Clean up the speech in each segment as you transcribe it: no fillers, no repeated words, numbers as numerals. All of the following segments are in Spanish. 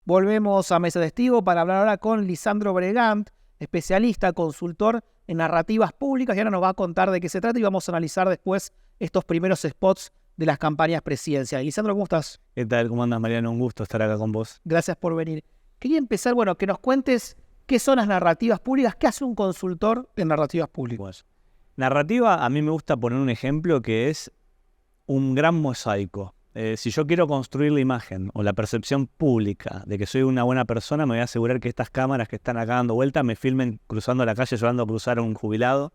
Volvemos a Mesa Testigo para hablar ahora con Lisandro Bregant, especialista, consultor en narrativas públicas, y ahora nos va a contar de qué se trata y vamos a analizar después estos primeros spots de las campañas presidenciales. Lisandro, ¿cómo estás? ¿Qué tal? ¿Cómo andas, Mariano? Un gusto estar acá con vos. Gracias por venir. Quería empezar, que nos cuentes qué son las narrativas públicas, qué hace un consultor en narrativas públicas. Narrativa, a mí me gusta poner un ejemplo que es un gran mosaico. Si yo quiero construir la imagen o la percepción pública de que soy una buena persona, me voy a asegurar que estas cámaras que están acá dando vueltas me filmen cruzando la calle, ayudando a cruzar a un jubilado,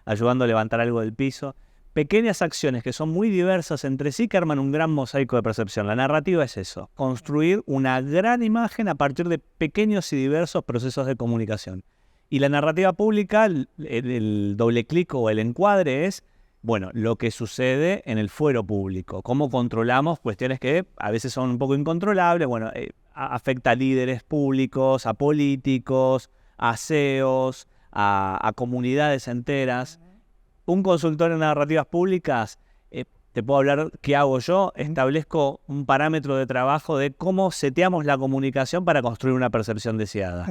ayudando a levantar algo del piso. Pequeñas acciones que son muy diversas entre sí que arman un gran mosaico de percepción. La narrativa es eso, construir una gran imagen a partir de pequeños y diversos procesos de comunicación. Y la narrativa pública, el doble clic o el encuadre es, bueno, lo que sucede en el fuero público. Cómo controlamos cuestiones que a veces son un poco incontrolables. Bueno, afecta a líderes públicos, a políticos, a CEOs, a comunidades enteras. Un consultor en narrativas públicas, te puedo hablar qué hago yo, establezco un parámetro de trabajo de cómo seteamos la comunicación para construir una percepción deseada.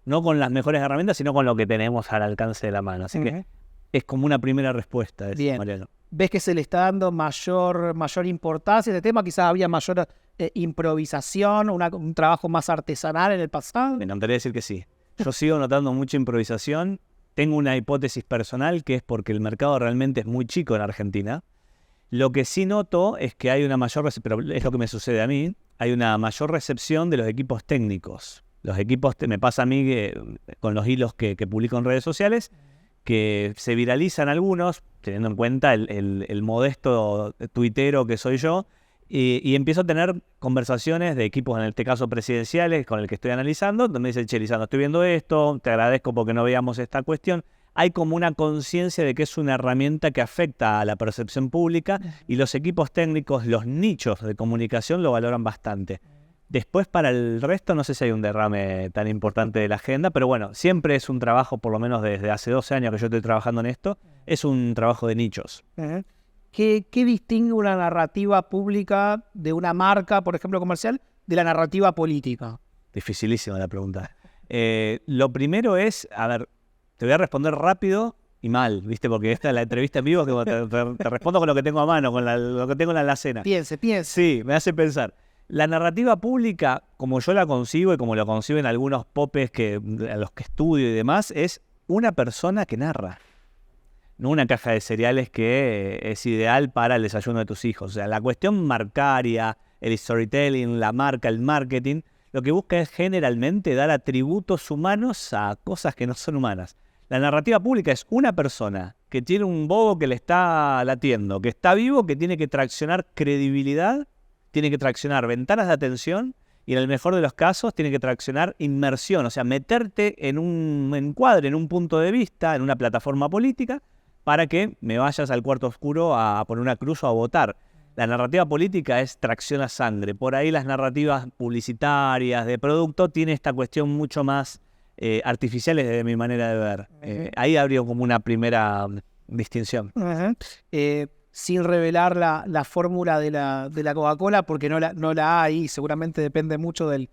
No con las mejores herramientas, sino con lo que tenemos al alcance de la mano. Así que es como una primera respuesta. Bien. Mariano. ¿Ves que se le está dando mayor importancia a este tema? Quizás había mayor improvisación, un trabajo más artesanal en el pasado. Me encantaría decir que sí. Yo sigo notando mucha improvisación. Tengo una hipótesis personal que es porque el mercado realmente es muy chico en Argentina. Lo que sí noto es que hay una mayor recepción, pero es lo que me sucede a mí, hay una mayor recepción de los equipos técnicos. Los equipos, me pasa a mí con los hilos que publico en redes sociales, que se viralizan algunos, teniendo en cuenta el modesto tuitero que soy yo, y empiezo a tener conversaciones de equipos, en este caso presidenciales, con el que estoy analizando, donde me dicen, che, Lisandro, estoy viendo esto, te agradezco porque no veíamos esta cuestión. Hay como una conciencia de que es una herramienta que afecta a la percepción pública y los equipos técnicos, los nichos de comunicación lo valoran bastante. Después, para el resto, no sé si hay un derrame tan importante de la agenda, pero bueno, siempre es un trabajo, por lo menos desde hace 12 años que yo estoy trabajando en esto, es un trabajo de nichos. ¿Qué distingue una narrativa pública de una marca, por ejemplo, comercial, de la narrativa política? Dificilísima la pregunta. Lo primero es, a ver, te voy a responder rápido y mal, ¿viste? Porque esta es la entrevista en vivo, que te respondo con lo que tengo a mano, con lo que tengo en la alacena. Piense. Sí, me hace pensar. La narrativa pública, como yo la concibo y como lo conciben algunos popes a los que estudio y demás, es una persona que narra. No una caja de cereales que es ideal para el desayuno de tus hijos. O sea, la cuestión marcaria, el storytelling, la marca, el marketing, lo que busca es generalmente dar atributos humanos a cosas que no son humanas. La narrativa pública es una persona que tiene un bobo que le está latiendo, que está vivo, que tiene que traccionar credibilidad, tiene que traccionar ventanas de atención y en el mejor de los casos tiene que traccionar inmersión, o sea, meterte en un encuadre, en un punto de vista, en una plataforma política, para que me vayas al cuarto oscuro a poner una cruz o a votar. La narrativa política es tracción a sangre. Por ahí las narrativas publicitarias, de producto, tiene esta cuestión mucho más artificiales desde mi manera de ver. Ahí habría como una primera distinción. Sin revelar la fórmula de la Coca-Cola, porque no la hay, seguramente depende mucho del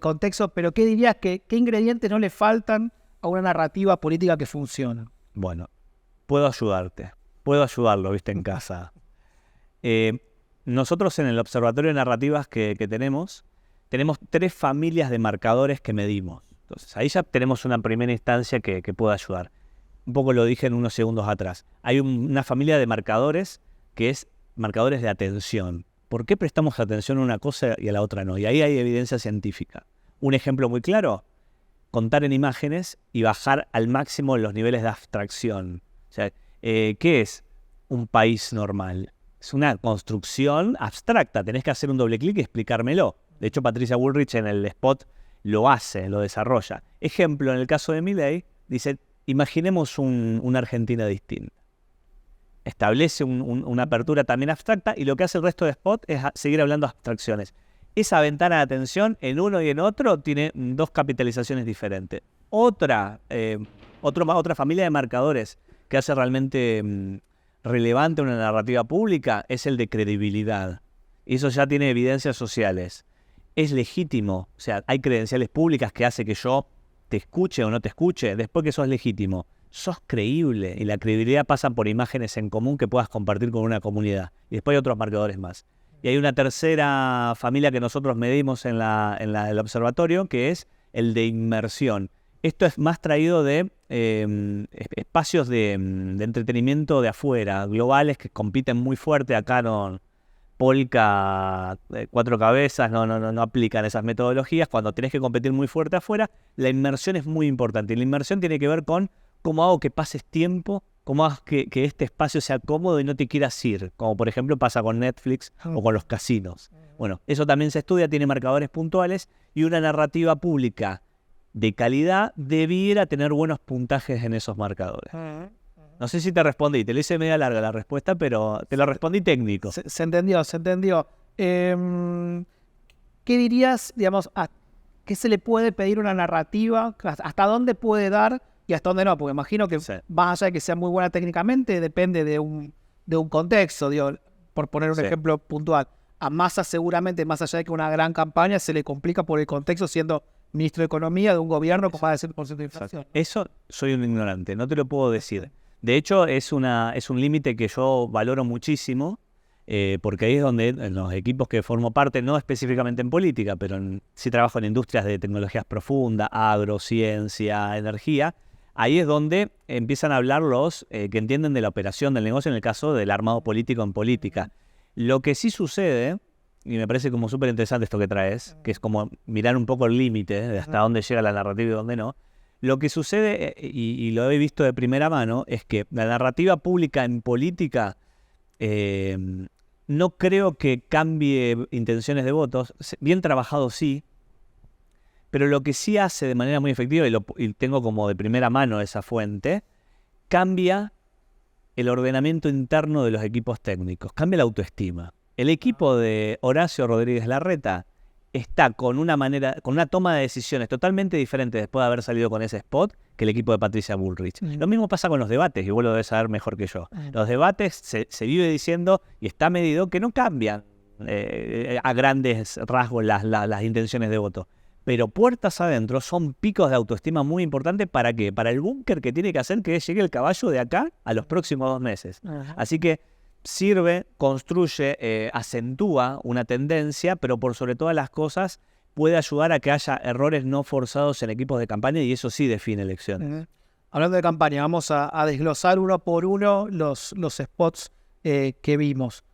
contexto, pero ¿qué dirías qué ingredientes no le faltan a una narrativa política que funcione? Bueno, puedo ayudarlo, viste, en casa. Nosotros en el Observatorio de Narrativas que tenemos 3 familias de marcadores que medimos. Entonces, ahí ya tenemos una primera instancia que puede ayudar. Un poco lo dije en unos segundos atrás. Hay una familia de marcadores que es marcadores de atención. ¿Por qué prestamos atención a una cosa y a la otra no? Y ahí hay evidencia científica. Un ejemplo muy claro, contar en imágenes y bajar al máximo los niveles de abstracción. O sea, ¿qué es un país normal? Es una construcción abstracta. Tenés que hacer un doble clic y explicármelo. De hecho, Patricia Bullrich en el spot lo hace, lo desarrolla. Ejemplo, en el caso de Milei, dice, imaginemos una Argentina distinta. Establece una apertura también abstracta y lo que hace el resto de spot es seguir hablando de abstracciones. Esa ventana de atención en uno y en otro tiene 2 capitalizaciones diferentes. Otra familia de marcadores que hace realmente relevante una narrativa pública es el de credibilidad. Y eso ya tiene evidencias sociales. es legítimo. O sea, hay credenciales públicas que hace que yo te escuche o no te escuche. Después que sos legítimo, sos creíble. Y la credibilidad pasa por imágenes en común que puedas compartir con una comunidad. Y después hay otros marcadores más. Y hay una tercera familia que nosotros medimos en el observatorio, que es el de inmersión. Esto es más traído de espacios de entretenimiento de afuera, globales, que compiten muy fuerte. Acá no, Polka, cuatro cabezas, no aplican esas metodologías. Cuando tenés que competir muy fuerte afuera, la inmersión es muy importante. Y la inmersión tiene que ver con cómo hago que pases tiempo, cómo hago que este espacio sea cómodo y no te quieras ir, como por ejemplo pasa con Netflix o con los casinos. Bueno, eso también se estudia, tiene marcadores puntuales, y una narrativa pública de calidad debiera tener buenos puntajes en esos marcadores. No sé si te respondí, te lo hice media larga la respuesta, pero te lo respondí técnico. Se entendió, se entendió. ¿Qué dirías, digamos, a qué se le puede pedir una narrativa? ¿Hasta dónde puede dar y hasta dónde no? Porque imagino que más allá de que sea muy buena técnicamente, depende de un contexto, digo, por poner un ejemplo puntual. A Massa seguramente, más allá de que una gran campaña, se le complica por el contexto siendo ministro de Economía de un gobierno con más de 7% de inflación. Eso soy un ignorante, no te lo puedo decir. De hecho, es un límite que yo valoro muchísimo, porque ahí es donde en los equipos que formo parte, no específicamente en política, pero sí trabajo en industrias de tecnologías profundas, agrociencia, energía. Ahí es donde empiezan a hablar los que entienden de la operación del negocio, en el caso del armado político en política. Lo que sí sucede, y me parece como súper interesante esto que traes, que es como mirar un poco el límite de hasta dónde llega la narrativa y dónde no. Lo que sucede, y lo he visto de primera mano, es que la narrativa pública en política no creo que cambie intenciones de votos. Bien trabajado sí, pero lo que sí hace de manera muy efectiva, y tengo como de primera mano esa fuente, cambia el ordenamiento interno de los equipos técnicos, cambia la autoestima. El equipo de Horacio Rodríguez Larreta está con una toma de decisiones totalmente diferente después de haber salido con ese spot que el equipo de Patricia Bullrich. Lo mismo pasa con los debates, y vos lo debes saber mejor que yo. Los debates se vive diciendo, y está medido, que no cambian a grandes rasgos las intenciones de voto. Pero puertas adentro son picos de autoestima muy importantes. ¿Para qué? Para el búnker que tiene que hacer que llegue el caballo de acá a los próximos 2 meses. Así que sirve, construye, acentúa una tendencia, pero por sobre todas las cosas puede ayudar a que haya errores no forzados en equipos de campaña, y eso sí define elecciones. Hablando de campaña, vamos a desglosar uno por uno los spots que vimos.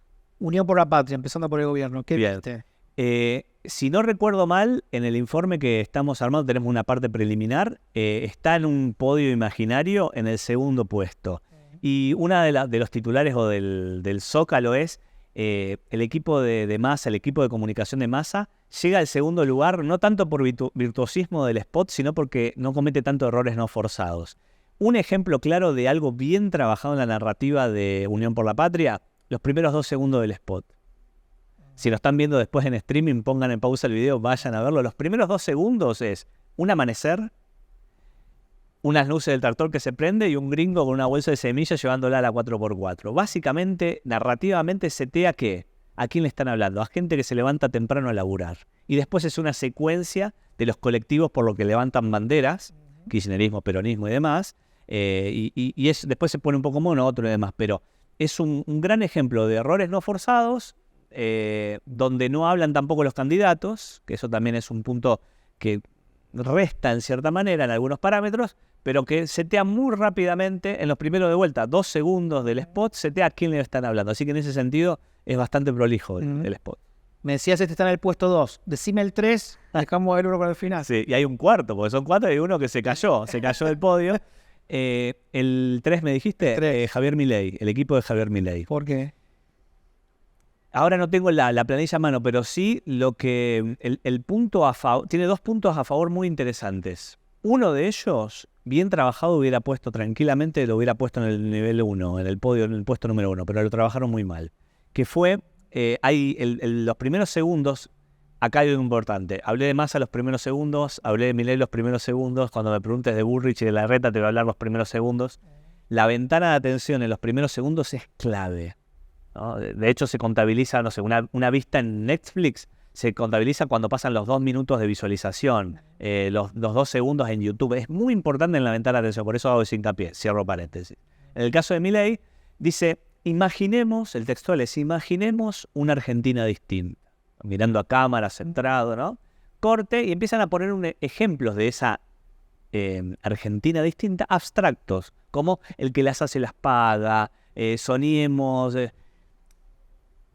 Unión por la Patria, empezando por el gobierno. ¿Qué viste? Si no recuerdo mal, en el informe que estamos armando tenemos una parte preliminar. Está en un podio imaginario en el segundo puesto. Y una de los titulares o del Zócalo es el equipo de Massa, el equipo de comunicación de Massa, llega al segundo lugar no tanto por virtuosismo del spot, sino porque no comete tantos errores no forzados. Un ejemplo claro de algo bien trabajado en la narrativa de Unión por la Patria, los primeros 2 segundos del spot. Si lo están viendo después en streaming, pongan en pausa el video, vayan a verlo. Los primeros 2 segundos es un amanecer, unas luces del tractor que se prende y un gringo con una bolsa de semillas llevándola a la 4x4. Básicamente, narrativamente setea que a quién le están hablando, a gente que se levanta temprano a laburar. Y después es una secuencia de los colectivos por lo que levantan banderas, kirchnerismo, peronismo y demás, después se pone un poco monótono y demás, pero es un gran ejemplo de errores no forzados, donde no hablan tampoco los candidatos, que eso también es un punto que resta en cierta manera en algunos parámetros, pero que setea muy rápidamente en los primeros de vuelta, 2 segundos del spot, setea a quién le están hablando. Así que en ese sentido es bastante prolijo el spot. Me decías, este está en el puesto 2. Decime el 3, dejamos el 1 con el final. Sí, y hay un cuarto, porque son 4 y hay uno que se cayó del podio. El 3 me dijiste, Javier Milei, el equipo de Javier Milei. ¿Por qué? Ahora no tengo la planilla a mano, pero sí el punto a favor, tiene 2 puntos a favor muy interesantes. Uno de ellos, bien trabajado, lo hubiera puesto en el nivel 1, en el podio, en el puesto número 1, pero lo trabajaron muy mal. Que fue, los primeros segundos, acá hay algo importante. Hablé de Massa los primeros segundos, hablé de Milei los primeros segundos. Cuando me preguntes de Bullrich y de Larreta, te voy a hablar los primeros segundos. La ventana de atención en los primeros segundos es clave, ¿no? De hecho, se contabiliza, no sé, una vista en Netflix se contabiliza cuando pasan los 2 minutos de visualización, los 2 segundos en YouTube. Es muy importante en la ventana de atención, por eso hago ese hincapié, cierro paréntesis. En el caso de Milei, dice, imaginemos, el textual es, imaginemos una Argentina distinta. Mirando a cámara, centrado, ¿no? Corte, y empiezan a poner ejemplos de esa Argentina distinta, abstractos, como el que las hace las paga, soñemos.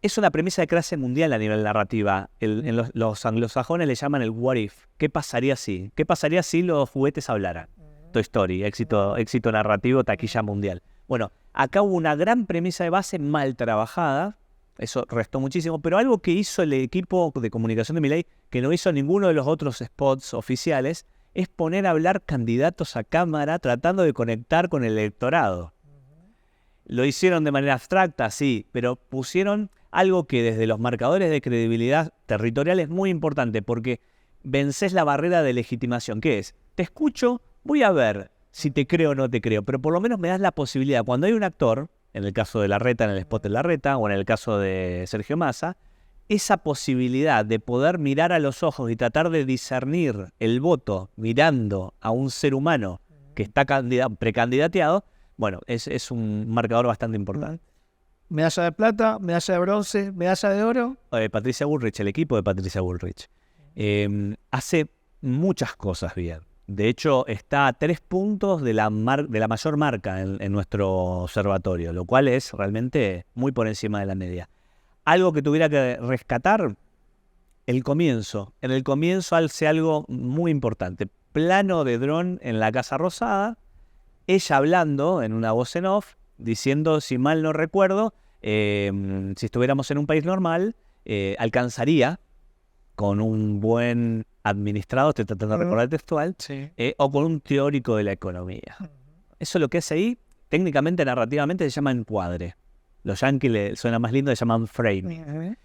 Es una premisa de clase mundial a nivel narrativa. Los anglosajones le llaman el what if. ¿Qué pasaría si? ¿Qué pasaría si los juguetes hablaran? Toy Story, éxito narrativo, taquilla mundial. Bueno, acá hubo una gran premisa de base mal trabajada. Eso restó muchísimo, pero algo que hizo el equipo de comunicación de Milei, que no hizo ninguno de los otros spots oficiales, es poner a hablar candidatos a cámara tratando de conectar con el electorado. Lo hicieron de manera abstracta, sí, pero pusieron algo que desde los marcadores de credibilidad territorial es muy importante, porque vences la barrera de legitimación, que es, te escucho, voy a ver si te creo o no te creo, pero por lo menos me das la posibilidad, cuando hay un actor, en el caso de Larreta, en el spot de Larreta, o en el caso de Sergio Massa, esa posibilidad de poder mirar a los ojos y tratar de discernir el voto mirando a un ser humano que está precandidateado, bueno, es un marcador bastante importante. Medalla de plata, medalla de bronce, medalla de oro. Patricia Bullrich, el equipo de Patricia Bullrich, hace muchas cosas bien. De hecho, está a 3 puntos de la mayor marca en nuestro observatorio, lo cual es realmente muy por encima de la media. Algo que tuviera que rescatar, el comienzo. En el comienzo hace algo muy importante. Plano de dron en la Casa Rosada, ella hablando en una voz en off, diciendo, si mal no recuerdo, si estuviéramos en un país normal, alcanzaría con un buen administrado, estoy tratando de recordar el textual, Sí. O con un teórico de la economía. Eso lo que hace ahí, técnicamente, narrativamente, se llama encuadre. Los yankees le suena más lindo, le llaman frame.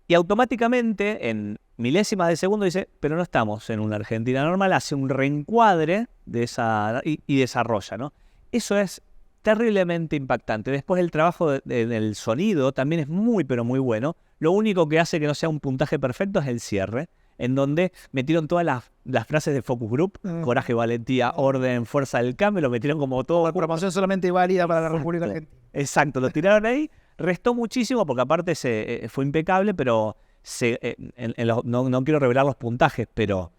Y automáticamente, en milésimas de segundo, dice, pero no estamos en una Argentina normal, hace un reencuadre de esa y desarrolla, ¿no? Eso es terriblemente impactante. Después el trabajo del sonido también es muy, pero muy bueno. Lo único que hace que no sea un puntaje perfecto es el cierre, en donde metieron todas las frases de Focus Group, coraje, valentía, orden, fuerza del cambio, lo metieron como todo. La promoción solamente válida para la República Argentina. Exacto, lo tiraron ahí, restó muchísimo porque aparte fue impecable, pero no quiero revelar los puntajes, pero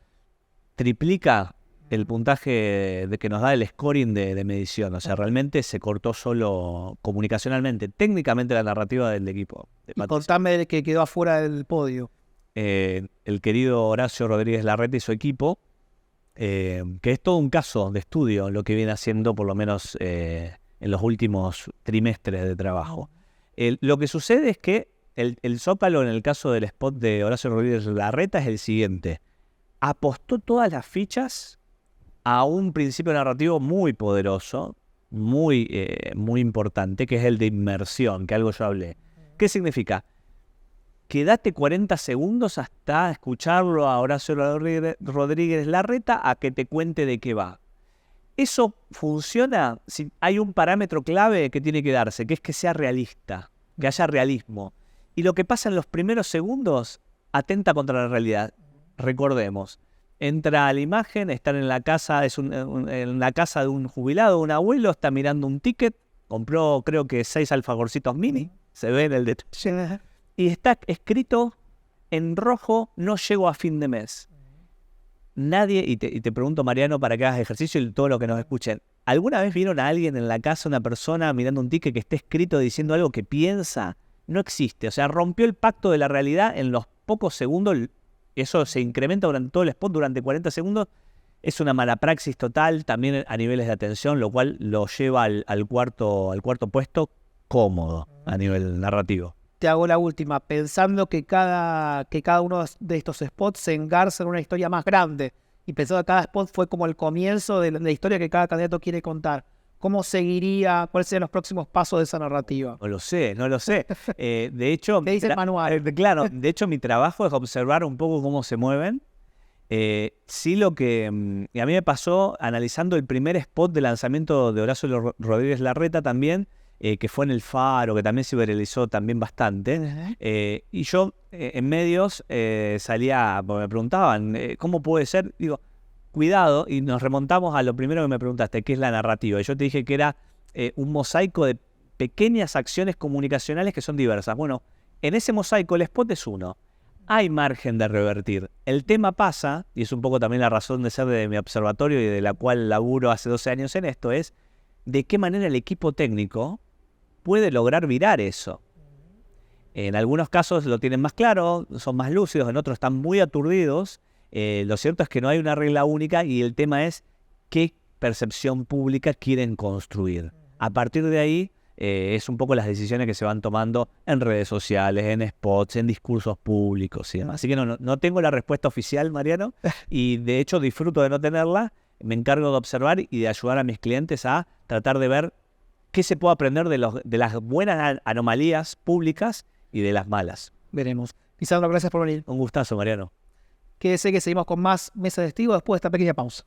triplica el puntaje de que nos da el scoring de medición. O sea, realmente se cortó solo comunicacionalmente, técnicamente la narrativa del equipo. Y contame el que quedó afuera del podio. El querido Horacio Rodríguez Larreta y su equipo, que es todo un caso de estudio lo que viene haciendo por lo menos en los últimos trimestres de trabajo. Lo que sucede es que el zócalo en el caso del spot de Horacio Rodríguez Larreta es el siguiente. Apostó todas las fichas a un principio narrativo muy poderoso, muy importante, que es el de inmersión, que algo yo hablé. ¿Qué significa? Quédate 40 segundos hasta escucharlo a Horacio Rodríguez Larreta a que te cuente de qué va. Eso funciona si hay un parámetro clave que tiene que darse, que es que sea realista, que haya realismo. Y lo que pasa en los primeros segundos atenta contra la realidad. Recordemos, entra a la imagen, están en la casa, en la casa de un jubilado, un abuelo, está mirando un ticket, compró creo que 6 alfajorcitos mini, se ve en el detalle. Y está escrito en rojo, no llego a fin de mes. Nadie, y te pregunto, Mariano, para que hagas ejercicio y todo lo que nos escuchen, ¿alguna vez vieron a alguien en la casa, una persona mirando un ticket que esté escrito diciendo algo que piensa? No existe. O sea, rompió el pacto de la realidad en los pocos segundos. Eso se incrementa durante todo el spot, durante 40 segundos. Es una mala praxis total, también a niveles de atención, lo cual lo lleva al cuarto puesto cómodo a nivel narrativo. Te hago la última, pensando que cada uno de estos spots se engarza en una historia más grande y pensando que cada spot fue como el comienzo de la historia que cada candidato quiere contar. ¿Cómo seguiría? ¿Cuáles serían los próximos pasos de esa narrativa? No lo sé. De hecho, ¿Qué dice el manual? Claro, de hecho mi trabajo es observar un poco cómo se mueven. Sí, lo que a mí me pasó analizando el primer spot de lanzamiento de Horacio Rodríguez Larreta también, que fue en El Faro, que también se viralizó también bastante. Y yo en medios salía, porque me preguntaban, ¿cómo puede ser? Digo, cuidado, y nos remontamos a lo primero que me preguntaste, que es la narrativa. Y yo te dije que era un mosaico de pequeñas acciones comunicacionales que son diversas. Bueno, en ese mosaico el spot es uno. Hay margen de revertir. El tema pasa, y es un poco también la razón de ser de mi observatorio y de la cual laburo hace 12 años en esto, es de qué manera el equipo técnico puede lograr virar eso. En algunos casos lo tienen más claro, son más lúcidos, en otros están muy aturdidos. Lo cierto es que no hay una regla única y el tema es qué percepción pública quieren construir. A partir de ahí es un poco las decisiones que se van tomando en redes sociales, en spots, en discursos públicos y demás. Así que no tengo la respuesta oficial, Mariano, y de hecho disfruto de no tenerla. Me encargo de observar y de ayudar a mis clientes a tratar de ver qué se puede aprender de las buenas anomalías públicas y de las malas. Veremos. Lisandro, gracias por venir. Un gustazo, Mariano. Quédese que seguimos con más Mesa de Testigo después de esta pequeña pausa.